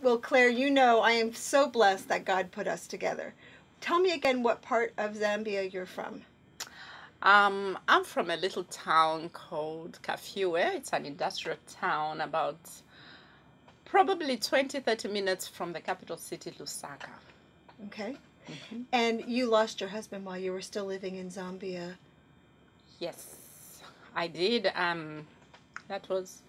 Well, Claire, you know I am so blessed that God put us together. Tell me again what part of Zambia you're from. I'm from a little town called Kafue. It's an industrial town about probably 20-30 minutes from the capital city, Lusaka. Okay. And you lost your husband while you were still living in Zambia. Yes, I did. That was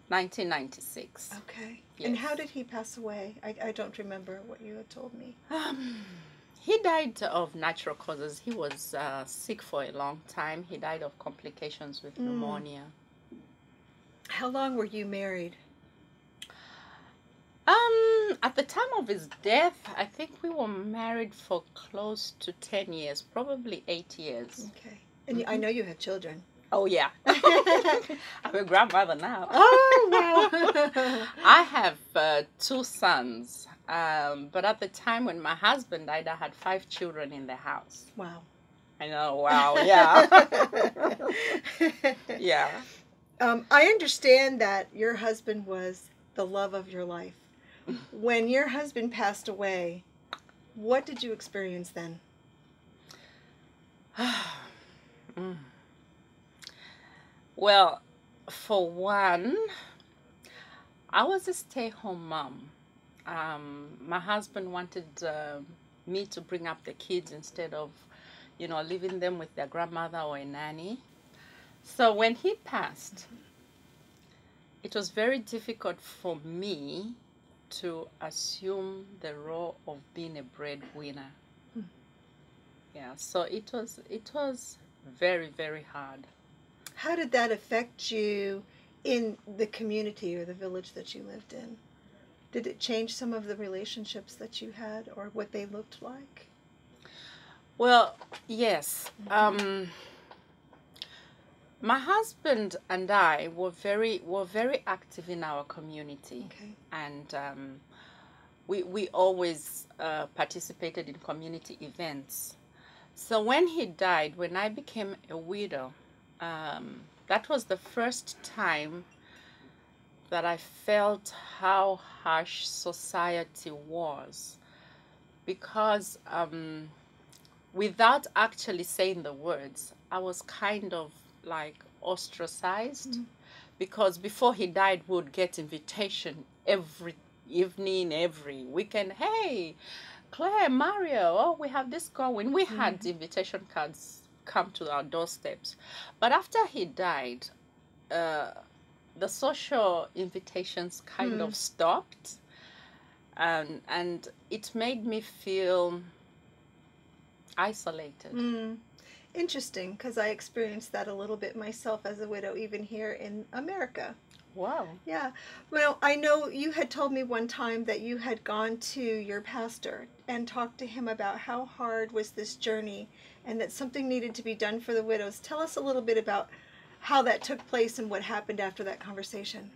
1996. Okay. Yes. And how did he pass away? I don't remember what you had told me. He died of natural causes. He was sick for a long time. He died of complications with pneumonia. How long were you married? At the time of his death, I think we were married for close to 10 years, probably 8 years. Okay. And I know you have children. Oh, yeah. I'm a grandmother now. Oh, wow. I have 2 sons. But at the time when my husband died, I had 5 children in the house. Wow. I know, wow, yeah. Yeah. I understand that your husband was the love of your life. When your husband passed away, what did you experience then? Well, for one, I was a stay-home mom. My husband wanted me to bring up the kids instead of, leaving them with their grandmother or a nanny. So when he passed, it was very difficult for me to assume the role of being a breadwinner. Yeah, so it was very, very hard. How did that affect you in the community or the village that you lived in? Did it change some of the relationships that you had or what they looked like? Well, yes. My husband and I were very active in our community. Okay. And we always participated in community events. So when he died, when I became a widow, that was the first time that I felt how harsh society was, because without actually saying the words, I was kind of like ostracized, because before he died, we would get invitation every evening, every weekend. Hey, Claire, Mario, oh, we have this going. We had invitation cards come to our doorsteps. But after he died, the social invitations kind of stopped, and it made me feel isolated. Interesting, because I experienced that a little bit myself as a widow, even here in America. Wow. Yeah. Well, I know you had told me one time that you had gone to your pastor and talked to him about how hard was this journey and that something needed to be done for the widows. Tell us a little bit about how that took place and what happened after that conversation.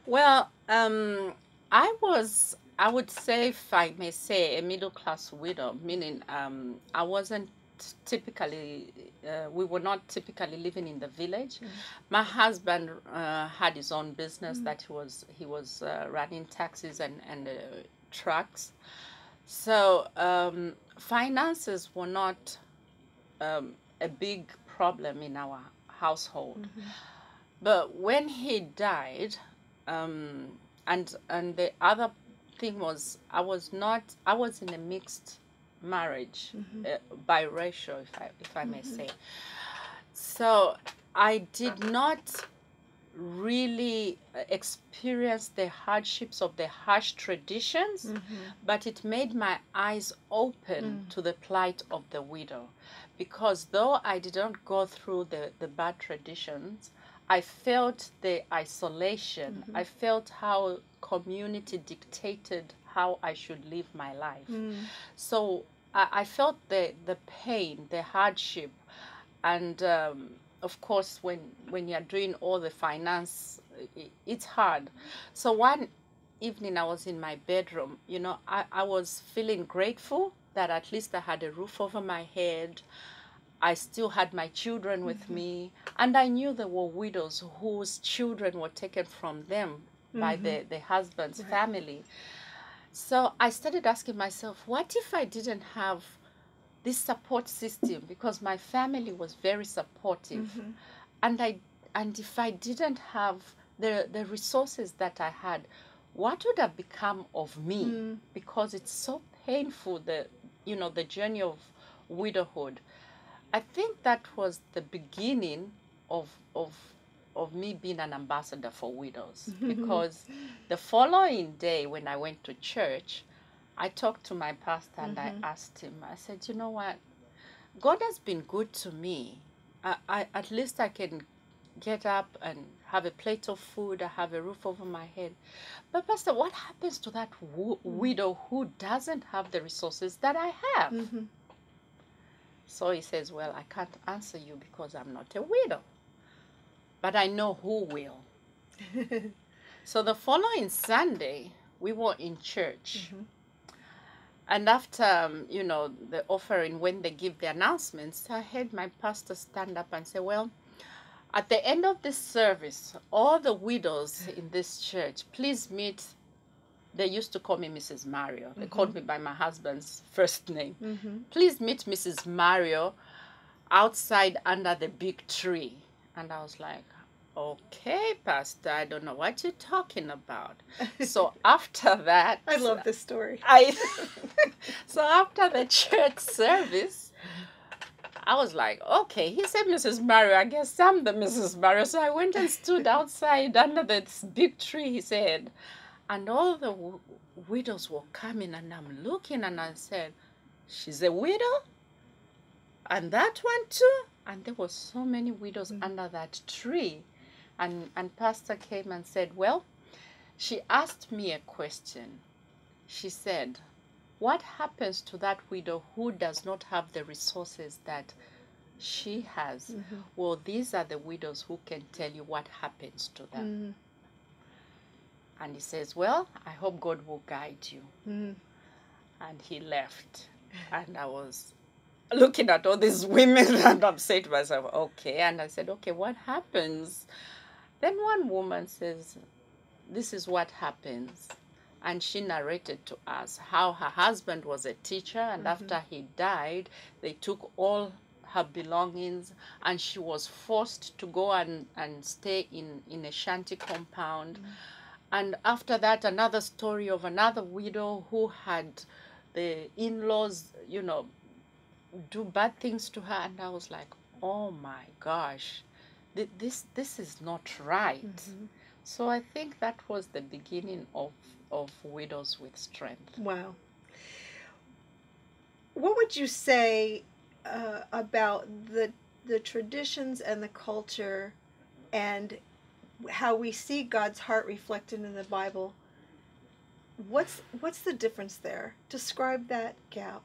Well, I would say, if I may say, a middle-class widow, meaning I wasn't typically, we were not typically living in the village. My husband had his own business that he was running taxis and trucks. So finances were not a big problem in our household. But when he died, and the other thing was, I was in a mixed marriage, biracial, if I may say. So I did not really experience the hardships of the harsh traditions, but it made my eyes open to the plight of the widow, because though I didn't go through the bad traditions, I felt the isolation. I felt how community dictated how I should live my life. So I felt the pain, the hardship, and of course when you're doing all the finance, it's hard. So one evening I was in my bedroom, I was feeling grateful that at least I had a roof over my head. I still had my children with me, and I knew there were widows whose children were taken from them by the husband's family. So I started asking myself, what if I didn't have this support system? Because my family was very supportive. And if I didn't have the resources that I had, what would have become of me? Because it's so painful, the journey of widowhood. I think that was the beginning of me being an ambassador for widows. Because the following day when I went to church, I talked to my pastor and I asked him, I said, you know what? God has been good to me. I at least I can get up and have a plate of food, I have a roof over my head. But Pastor, what happens to that widow who doesn't have the resources that I have? So he says, well, I can't answer you because I'm not a widow, but I know who will. So the following Sunday, we were in church. And after, the offering, when they give the announcements, I heard my pastor stand up and say, well, at the end of this service, all the widows in this church, please meet. They used to call me Mrs. Mario. They called me by my husband's first name. Please meet Mrs. Mario outside under the big tree. And I was like, okay, Pastor, I don't know what you're talking about. So after that... I love this story. So after the church service, I was like, okay, he said Mrs. Mario, I guess I'm the Mrs. Mario. So I went and stood outside under this big tree, he said. And all the widows were coming, and I'm looking, and I said, she's a widow? And that one too? And there were so many widows under that tree. And Pastor came and said, well, she asked me a question. She said, what happens to that widow who does not have the resources that she has? Well, these are the widows who can tell you what happens to them. And he says, well, I hope God will guide you. And he left. And I was looking at all these women, and I'm saying to myself, okay. And I said, okay, what happens? Then one woman says, this is what happens. And she narrated to us how her husband was a teacher, and after he died, they took all her belongings, and she was forced to go and stay in a shanty compound. And after that, another story of another widow who had the in-laws, do bad things to her. And I was like, oh my gosh, this is not right. So I think that was the beginning of Widows with Strength. Wow. What would you say about the traditions and the culture and how we see God's heart reflected in the Bible? What's the difference there? Describe that gap.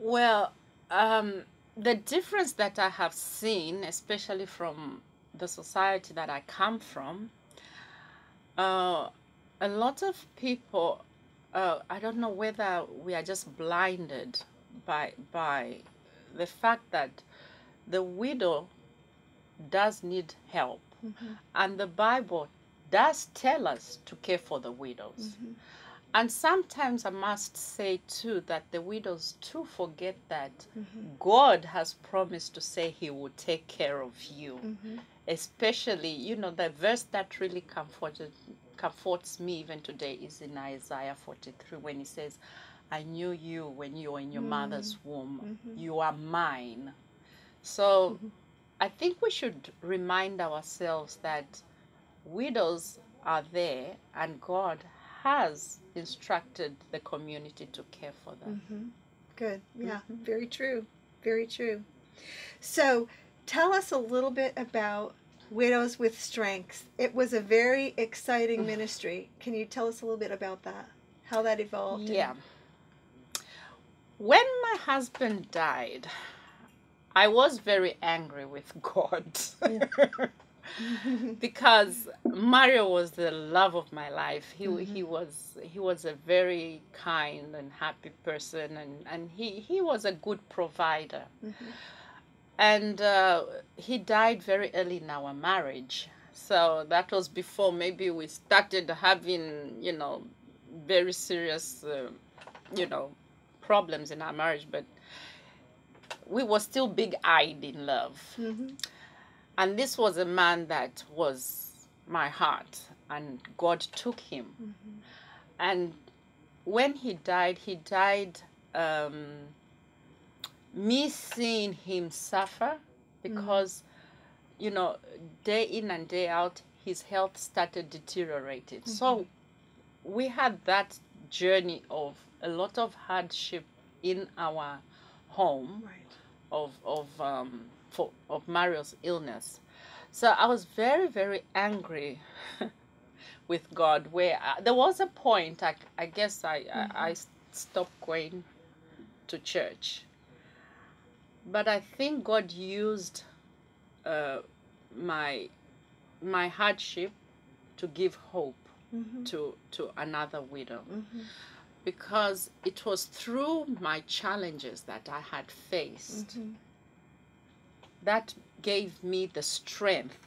Well, the difference that I have seen, especially from the society that I come from, a lot of people, I don't know whether we are just blinded by the fact that the widow does need help. And the Bible does tell us to care for the widows. And sometimes I must say too that the widows too forget that God has promised to say he will take care of you. Especially, the verse that really comforts me even today is in Isaiah 43 when he says, I knew you when you were in your mother's womb. You are mine. So I think we should remind ourselves that widows are there and God has instructed the community to care for them. Good. Yeah, very true. Very true. So tell us a little bit about Widows with Strength. It was a very exciting ministry. Can you tell us a little bit about that? How that evolved? Yeah. When my husband died, I was very angry with God. Because Mario was the love of my life. He was a very kind and happy person, and he was a good provider. And he died very early in our marriage. So that was before maybe we started having, very serious, problems in our marriage. But we were still big-eyed in love. Mm-hmm. And this was a man that was my heart, and God took him. Mm-hmm. And when he died, me seeing him suffer, because, day in and day out, his health started deteriorating. Mm-hmm. So we had that journey of a lot of hardship in our home, Right. of Mario's illness. So I was very, very angry with God, where there was a point, I guess I stopped going to church. But I think God used my hardship to give hope Mm-hmm. to another widow. Mm-hmm. Because it was through my challenges that I had faced Mm-hmm. that gave me the strength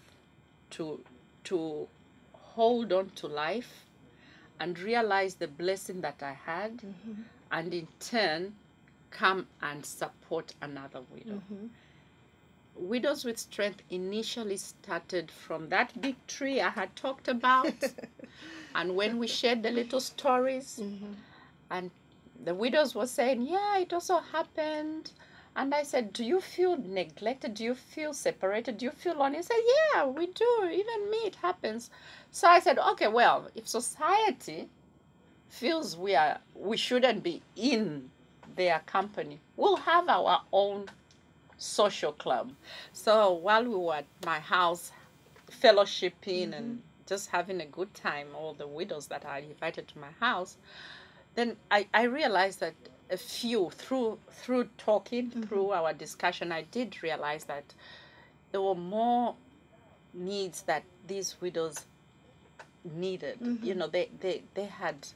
to hold on to life and realize the blessing that I had, Mm-hmm. and in turn come and support another widow. Mm-hmm. Widows with Strength initially started from that big tree I had talked about. And when we shared the little stories, Mm-hmm. and the widows were saying, yeah, it also happened. And I said, do you feel neglected? Do you feel separated? Do you feel lonely? He said, yeah, we do. Even me, it happens. So I said, okay, well, if society feels we shouldn't be in their company, we'll have our own social club. So while we were at my house fellowshipping and just having a good time, all the widows that I invited to my house, then I realized that a few, through talking, through our discussion, I did realize that there were more needs that these widows needed. They had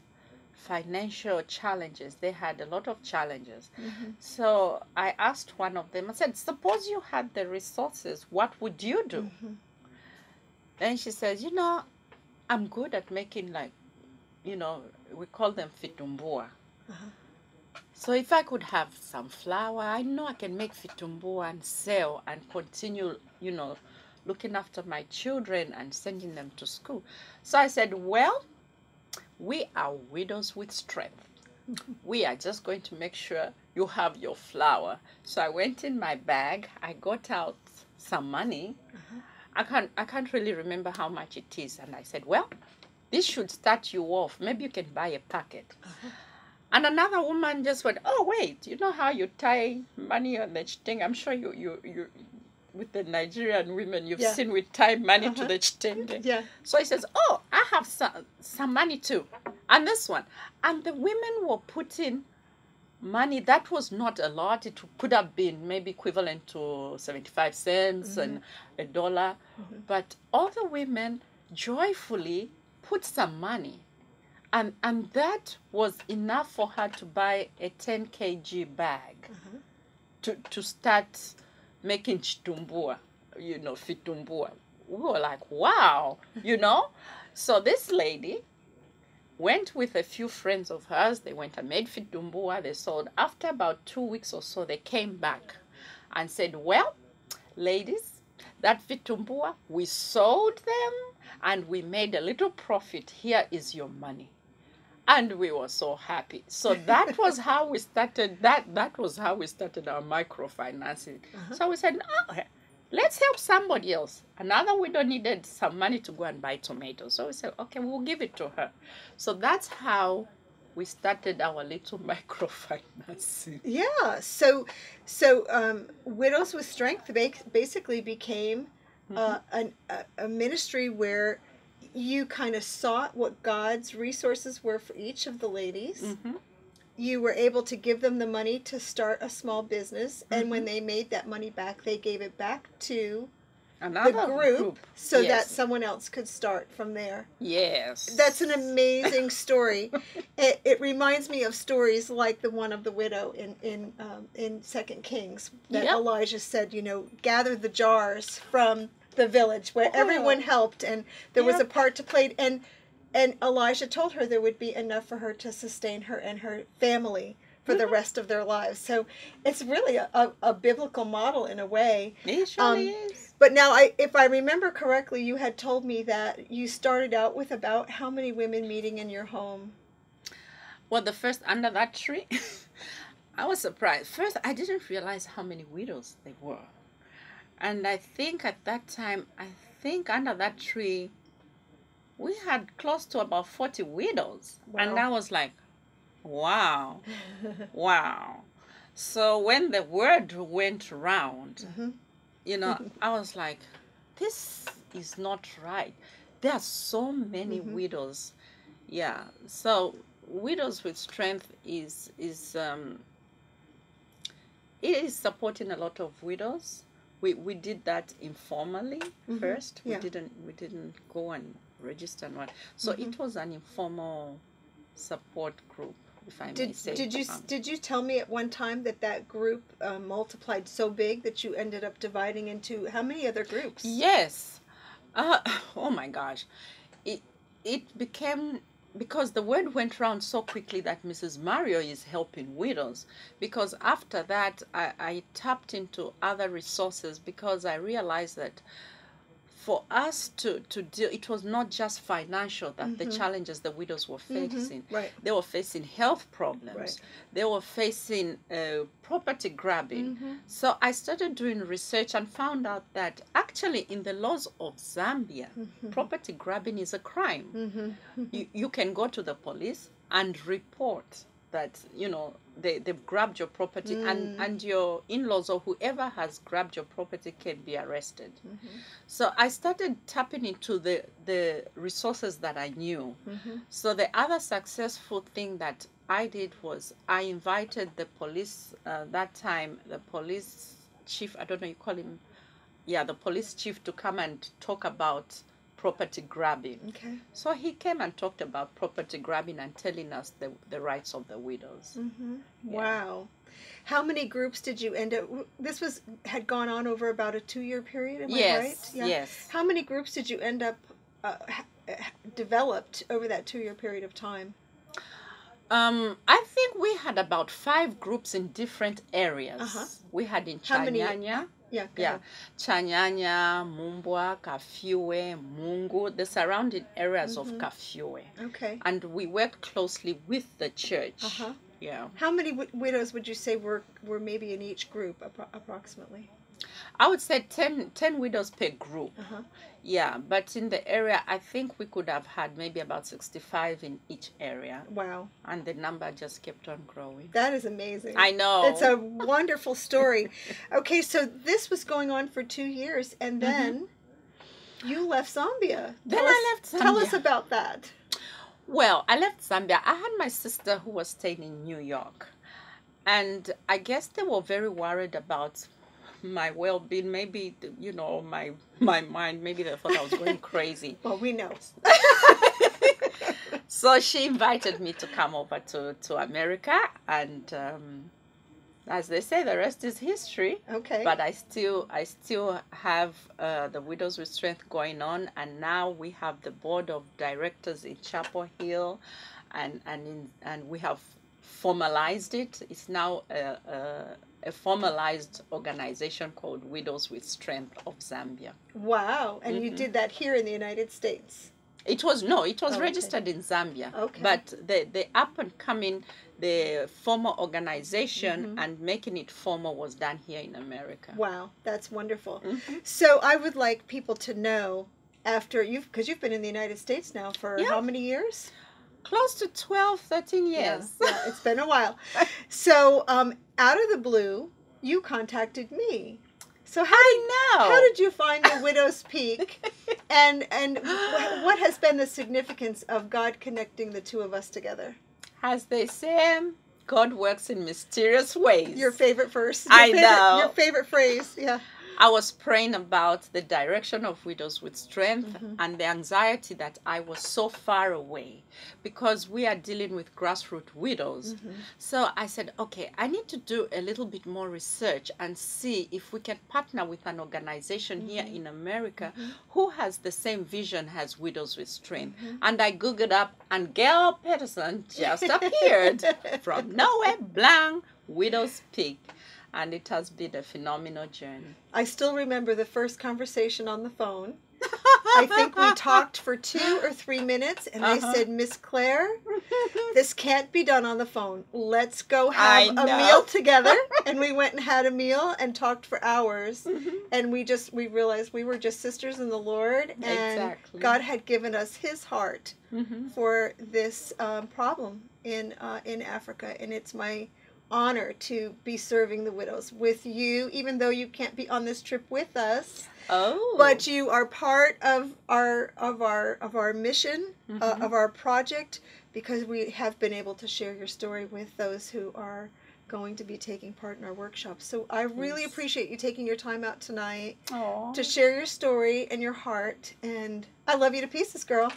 financial challenges. They had a lot of challenges. So I asked one of them, I said, suppose you had the resources, what would you do? Then she says, I'm good at making, like, we call them fitumbua. So if I could have some flour, I know I can make fitumbua and sell and continue, looking after my children and sending them to school. So I said, well, we are widows with strength. We are just going to make sure you have your flour. So I went in my bag, I got out some money. I can't really remember how much it is. And I said, well, this should start you off. Maybe you can buy a packet. And another woman just went, oh, wait, you know how you tie money on the chiteng? I'm sure you with the Nigerian women, you've seen we tie money to the chiteng. Yeah. So he says, oh, I have some money too. And this one. And the women were putting money that was not a lot. It could have been maybe equivalent to 75 cents and $1. But all the women joyfully put some money. And that was enough for her to buy a 10 kg bag to start making chitumbua, fitumbua. We were like, wow, So this lady went with a few friends of hers. They went and made fitumbua. They sold. After about 2 weeks or so, they came back and said, well, ladies, that vitumbua, we sold them and we made a little profit. Here is your money. And we were so happy. So that was how we started. That was how we started our microfinancing. So we said, oh, let's help somebody else. Another widow needed some money to go and buy tomatoes. So we said, okay, we'll give it to her. So that's how we started our little microfinancing. Yeah. So Widows with Strength basically became a ministry where you kind of sought what God's resources were for each of the ladies. You were able to give them the money to start a small business, and when they made that money back, they gave it back to the group so that someone else could start from there. Yes. That's an amazing story. It reminds me of stories like the one of the widow in 2 Kings that Elijah said, gather the jars from the village where everyone helped, and there was a part to play, and Elijah told her there would be enough for her to sustain her and her family for the rest of their lives. So it's really a biblical model in a way. It surely is. But now, if I remember correctly, you had told me that you started out with about how many women meeting in your home? Well, the first under that tree, I was surprised. First, I didn't realize how many widows there were. And I think at that time, under that tree, we had close to about 40 widows. Wow. And I was like, wow, wow. So when the word went around, I was like, this is not right. There are so many widows. Yeah. So Widows with Strength it is supporting a lot of widows. We did that informally first. We didn't go and register and what. So it was an informal support group, if I may say. Did you tell me at one time that group multiplied so big that you ended up dividing into how many other groups? Yes. Oh my gosh. It became, because the word went around so quickly that Mrs. Mario is helping widows. Because after that, I tapped into other resources, because I realized that for us to deal, it was not just financial, that the challenges the widows were facing. Right. They were facing health problems. Right. They were facing property grabbing. So I started doing research and found out that actually in the laws of Zambia, property grabbing is a crime. You can go to the police and report that, they've grabbed your property, and your in-laws or whoever has grabbed your property can be arrested. So I started tapping into the resources that I knew. So the other successful thing that I did was I invited the police, that time, the police chief, I don't know, you call him, the police chief, to come and talk about property grabbing. Okay. So he came and talked about property grabbing and telling us the rights of the widows. Wow. How many groups did you end up? This had gone on over about a 2-year period, am I right? Yes. How many groups did you end up developed over that 2-year period of time? I think we had about 5 groups in different areas. We had in Chanyanya. Chanyanya, Mumbwa, Kafue, Mungu, the surrounding areas of Kafue. Okay. And we worked closely with the church. Yeah. How many widows would you say were maybe in each group, approximately? I would say 10 widows per group. Yeah, but in the area, I think we could have had maybe about 65 in each area. Wow. And the number just kept on growing. That is amazing. I know. It's a wonderful story. Okay, so this was going on for 2 years, and then you left Zambia. I left Zambia. Tell us about that. Well, I left Zambia. I had my sister who was staying in New York. And I guess they were very worried about my well-being. Maybe, my mind, maybe they thought I was going crazy. Well, we know. So she invited me to come over to America, and as they say, the rest is history. Okay. But I still have the Widows with Strength going on, and now we have the board of directors in Chapel Hill, and we have formalized it. It's now a formalized organization called Widows with Strength of Zambia. Wow. And you did that here in the United States? It was registered in Zambia. Okay. But the up and coming, the formal organization and making it formal was done here in America. Wow, that's wonderful. So I would like people to know, because you've been in the United States now for how many years? Close to 12, 13 years. Yeah, it's been a while. So out of the blue, you contacted me. So how did you find the Widow's Peak, and what has been the significance of God connecting the two of us together? As they say, God works in mysterious ways. Your favorite verse. I know. Your favorite phrase, yeah. I was praying about the direction of Widows with Strength and the anxiety that I was so far away because we are dealing with grassroots widows. So I said, okay, I need to do a little bit more research and see if we can partner with an organization here in America who has the same vision as Widows with Strength. And I Googled up, and Gail Peterson just appeared from nowhere, blank, Widow's Peak. And it has been a phenomenal journey. I still remember the first conversation on the phone. I think we talked for 2 or 3 minutes, and I said, Miss Claire, this can't be done on the phone. Let's go have a meal together. And we went and had a meal and talked for hours. And we realized we were just sisters in the Lord, and God had given us his heart for this problem in Africa. And it's my honor to be serving the widows with you, even though you can't be on this trip with us. But you are part of our mission, of our project, because we have been able to share your story with those who are going to be taking part in our workshop. So I really appreciate you taking your time out tonight to share your story and your heart. And I love you to pieces, girl.